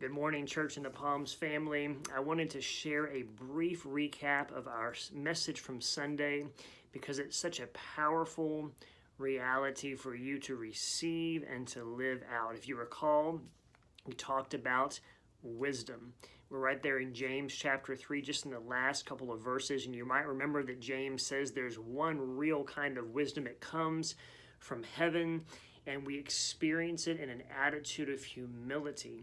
Good morning, Church in the Palms family. I wanted to share a brief recap of our message from Sunday because it's such a powerful reality for you to receive and to live out. If you recall, we talked about wisdom. We're right there in James chapter 3, just in the last couple of verses, and you might remember that James says there's one real kind of wisdom that comes from heaven, and we experience it in an attitude of humility.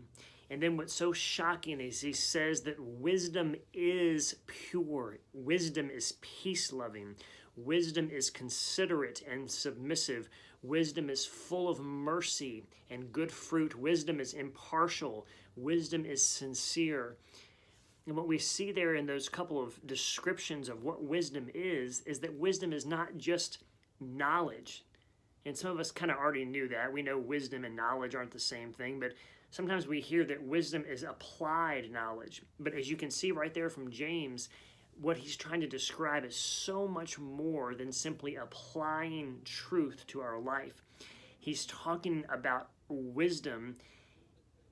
And then what's so shocking is he says that wisdom is pure, wisdom is peace-loving, wisdom is considerate and submissive, wisdom is full of mercy and good fruit, wisdom is impartial, wisdom is sincere. And what we see there in those couple of descriptions of what wisdom is that wisdom is not just knowledge. And some of us kind of already knew that. We know wisdom and knowledge aren't the same thing, but sometimes we hear that wisdom is applied knowledge. But as you can see right there from James, what he's trying to describe is so much more than simply applying truth to our life. He's talking about wisdom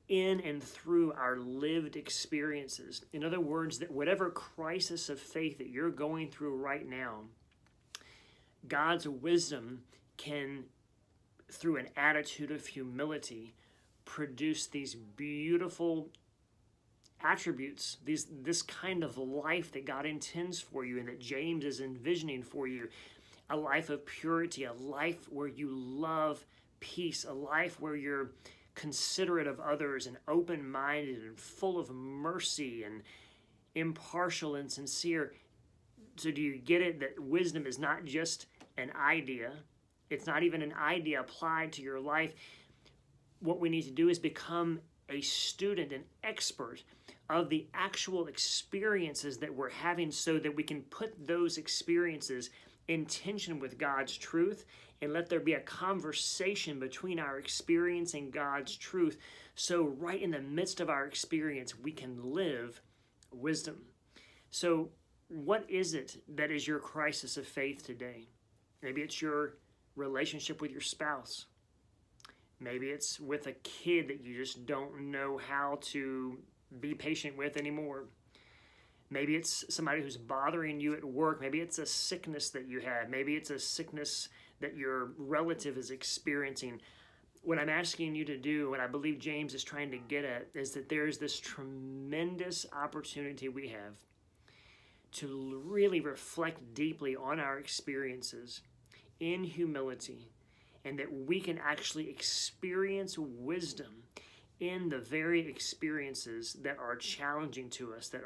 in and through our lived experiences. In other words, that whatever crisis of faith that you're going through right now, God's wisdom can, through an attitude of humility, produce these beautiful attributes, this kind of life that God intends for you and that James is envisioning for you. A life of purity, a life where you love peace, a life where you're considerate of others and open-minded and full of mercy and impartial and sincere. So do you get it that wisdom is not just an idea? It's not even an idea applied to your life. What we need to do is become a student, an expert of the actual experiences that we're having so that we can put those experiences in tension with God's truth and let there be a conversation between our experience and God's truth. So right in the midst of our experience, we can live wisdom. So what is it that is your crisis of faith today? Maybe it's your relationship with your spouse. Maybe it's with a kid that you just don't know how to be patient with anymore. Maybe it's somebody who's bothering you at work. Maybe it's a sickness that you have. Maybe it's a sickness that your relative is experiencing. What I'm asking you to do, what I believe James is trying to get at, is that there's this tremendous opportunity we have to really reflect deeply on our experiences in humility, and that we can actually experience wisdom in the very experiences that are challenging to us, that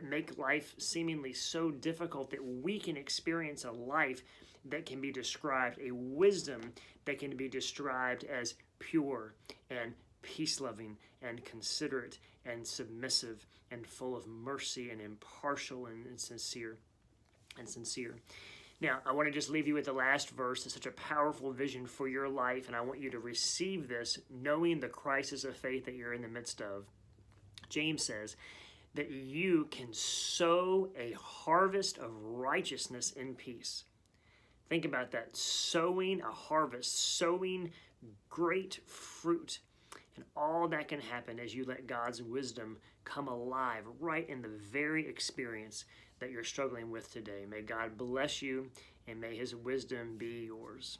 make life seemingly so difficult, that we can experience a life that can be described, a wisdom that can be described as pure and peace-loving and considerate and submissive and full of mercy and impartial and sincere. Now, I want to just leave you with the last verse. It's such a powerful vision for your life, and I want you to receive this knowing the crisis of faith that you're in the midst of. James says that you can sow a harvest of righteousness in peace. Think about that. Sowing a harvest, sowing great fruit. And all that can happen as you let God's wisdom come alive right in the very experience that you're struggling with today. May God bless you, and may his wisdom be yours.